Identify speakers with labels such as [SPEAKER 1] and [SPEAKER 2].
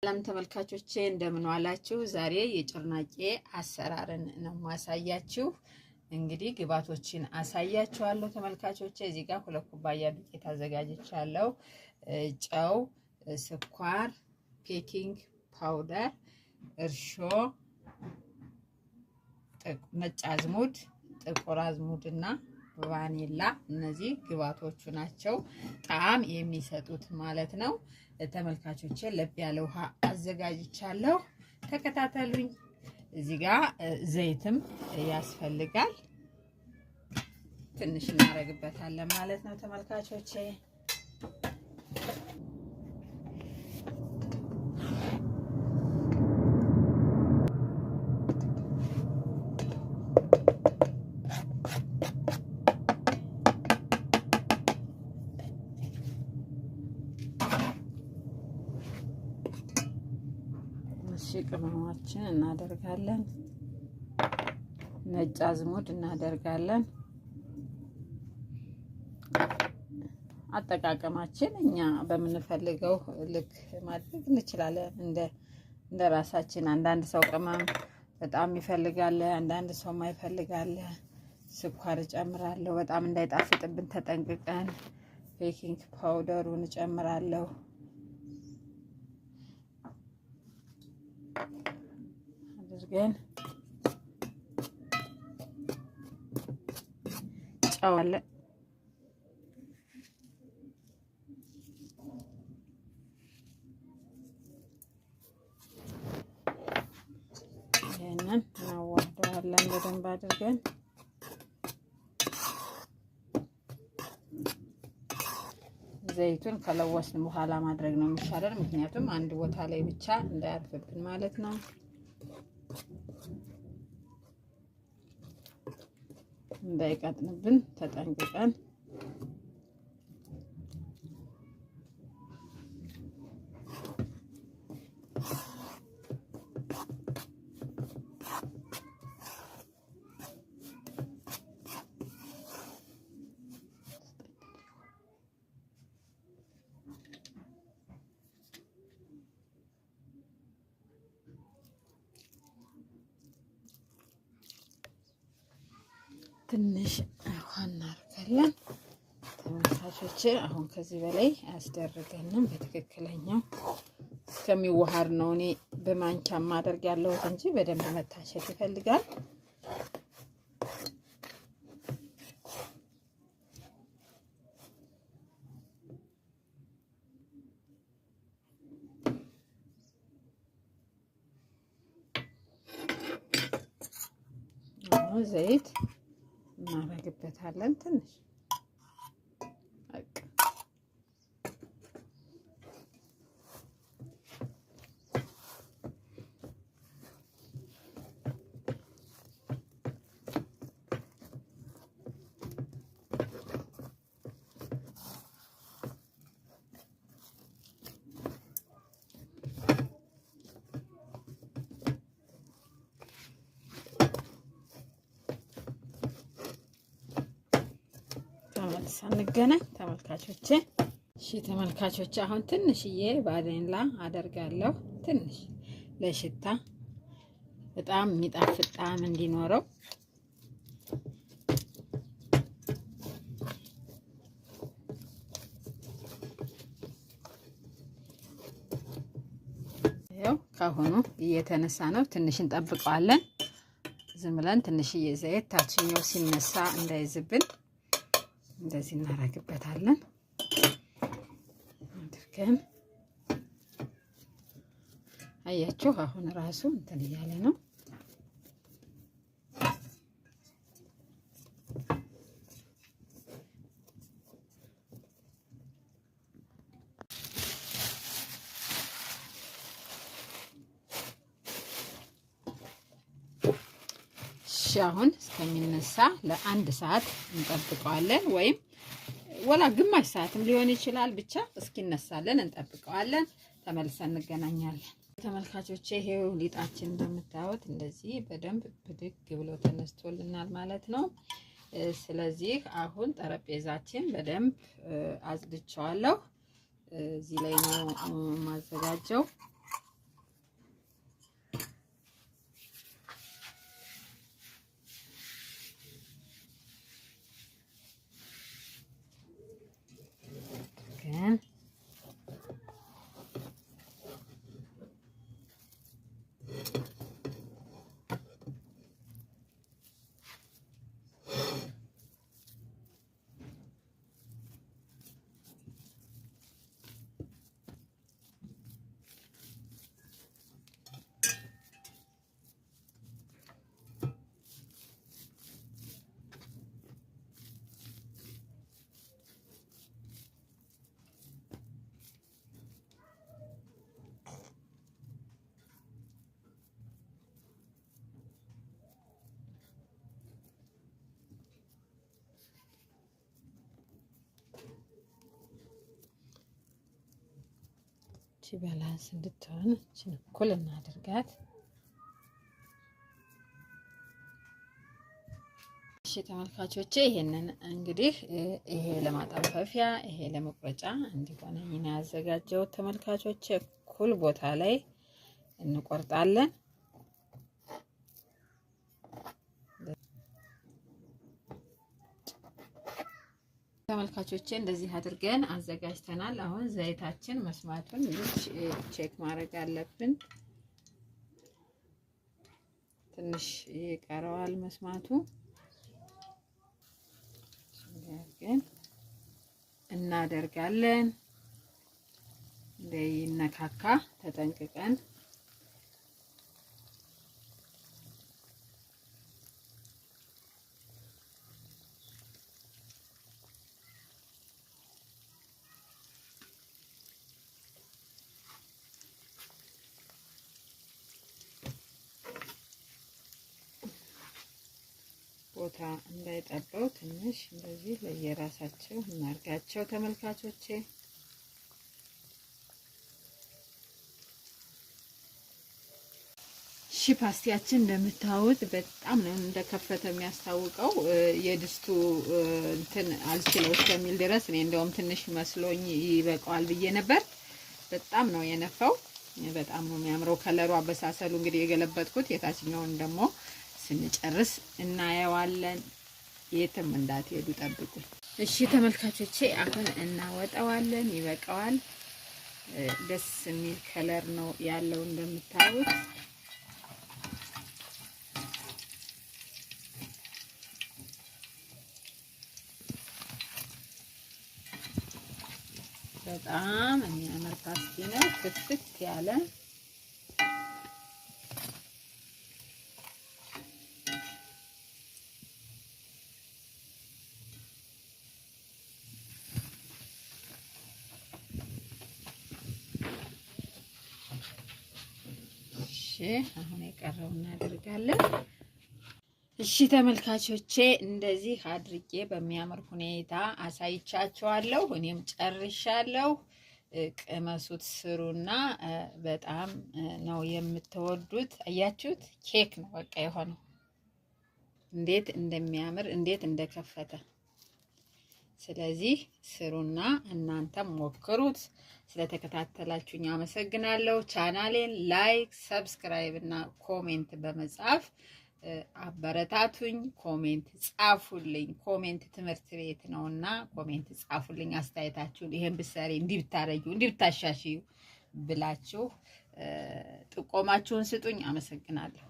[SPEAKER 1] ሰላም ተመልካቾቼ እንደምን ዋላችሁ? ዛሬ የጭርናቄ አሰራርን ነው ማሳያችሁ። እንግዲህ ግብአቶችን አሳያችኋለሁ ተመልካቾቼ። እዚህ ጋር 2 ኩባያ ዱቄት አዘጋጅቻለሁ። ጨው፣ ስኳር፣ ቤኪንግ ፓውደር፣ እርሾ፣ ነጭ አዝሙድ፣ ጥቁር አዝሙድና ቫኒላ እነዚህ ግብአቶቹ ናቸው ጣዕም የሚሰጡት ማለት ነው። ተመልካቾቼ ለብ ያለ ውሃ አዘጋጅቻለሁ። ተከታተሉኝ። እዚህ ጋር ዘይትም ያስፈልጋል። ትንሽ እናደርግበታለን ማለት ነው ተመልካቾቼ። ቅመማችን እናደርጋለን። ነጭ አዝሙድ እናደርጋለን። አጠቃቀማችን እኛ በምንፈልገው ልክ ማድረግ እንችላለን። እንደ ራሳችን። አንዳንድ ሰው ቅመም በጣም ይፈልጋል፣ አንዳንድ ሰው ማይፈልጋል። ስኳር ጨምራለሁ በጣም እንዳይጣፍጥብን ተጠንቅቀን። ቤኪንግ ፓውደሩን ጨምራለሁ። አድርገን ጨው አለ ይሄንን እናዋህደዋለን በደንብ አድርገን። ዘይቱን ከለወስን በኋላ ማድረግ ነው የሚሻለው፣ ምክንያቱም አንድ ቦታ ላይ ብቻ እንዳያርፍብን ማለት ነው። እንዳይቀጥንብን ተጠንቅቀን ትንሽ ውሃ እናደርጋለን ተመልካቾቼ። አሁን ከዚህ በላይ አያስደርገንም። በትክክለኛው እስከሚዋሃድ ነው እኔ በማንኪያ ማድረግ ያለሁት እንጂ በደንብ መታሸት ይፈልጋል። ዘይት እናደርግበታለን ትንሽ ሳንገናኝ ተመልካቾቼ። እሺ ተመልካቾቼ አሁን ትንሽዬ ቫኒላ አደርጋለሁ፣ ትንሽ ለሽታ በጣም የሚጣፍጥ ጣዕም እንዲኖረው። ያው ካሁኑ እየተነሳ ነው። ትንሽ እንጠብቀዋለን። ዝም ብለን ትንሽዬ ዘይት ታችኛው ሲነሳ እንዳይዝብን እንደዚህ እናደርግበታለን አድርገን። አያችሁ አሁን ራሱ እንትን እያለ ነው። አሁን እስከሚነሳ ለ1 ሰዓት እንጠብቀዋለን፣ ወይም ወላ ግማሽ ሰዓትም ሊሆን ይችላል። ብቻ እስኪነሳለን እንጠብቀዋለን። ተመልሰን እንገናኛለን ተመልካቾቼ። ይሄው ሊጣችን እንደምታዩት እንደዚህ በደንብ ብድግ ብሎ ተነስቶልናል ማለት ነው። ስለዚህ አሁን ጠረጴዛችን በደንብ አጽድቼዋለሁ። እዚህ ላይ ነው ማዘጋጀው። ባላንስ እንድትሆን እችን እኩል እናድርጋት። እሺ ተመልካቾቼ ይሄንን እንግዲህ ይሄ ለማጠንፈፊያ ይሄ ለመቁረጫ እንዲሆነኝ ነው ያዘጋጀሁት። ተመልካቾቼ እኩል ቦታ ላይ እንቆርጣለን። ተመልካቾቼ እንደዚህ አድርገን አዘጋጅተናል። አሁን ዘይታችን መስማቱን ቼክ ማድረግ አለብን። ትንሽ ይቀረዋል መስማቱ። ግን እናደርጋለን እንዳይነካካ ተጠንቅቀን። ቦታ እንዳይጠበው ትንሽ እንደዚህ ለየራሳቸው እናርጋቸው ተመልካቾቼ። እሺ ፓስቲያችን እንደምታዩት በጣም ነው እንደከፈተ የሚያስታውቀው። የድስቱ እንትን አልችለው እስከሚል ድረስ እኔ እንደውም ትንሽ መስሎኝ ይበቃዋል ብዬ ነበር። በጣም ነው የነፋው። በጣም ነው የሚያምረው ከለሩ፣ አበሳሰሉ። እንግዲህ የገለበጥኩት የታችኛውን ደግሞ ስንጨርስ እናየዋለን። የትም እንዳትሄዱ ጠብቁ። እሺ ተመልካቾቼ አሁን እናወጣዋለን። ይበቃዋል። ደስ የሚል ከለር ነው ያለው እንደምታዩት። በጣም የሚያምር ፓስቲ ነው። ፍትፍት ያለ አሁን የቀረው እናደርጋለን። እሺ ተመልካቾቼ እንደዚህ አድርጌ በሚያምር ሁኔታ አሳይቻችኋለሁ። እኔም ጨርሻለሁ። ቅመሱት፣ ስሩና በጣም ነው የምትወዱት። አያችሁት? ኬክ ነው በቃ የሆነው። እንዴት እንደሚያምር እንዴት እንደከፈተ። ስለዚህ ስሩና እናንተም ሞክሩት። ስለተከታተላችሁኝ አመሰግናለሁ። ቻናሌን ላይክ፣ ሰብስክራይብ እና ኮሜንት በመጻፍ አበረታቱኝ። ኮሜንት ጻፉልኝ። ኮሜንት ትምህርት ቤት ነውና ኮሜንት ጻፉልኝ። አስተያየታችሁን ይሄን ብትሰሪ እንዲህ ብታረጊው እንዲህ ብታሻሽዩ ብላችሁ ጥቆማችሁን ስጡኝ። አመሰግናለሁ።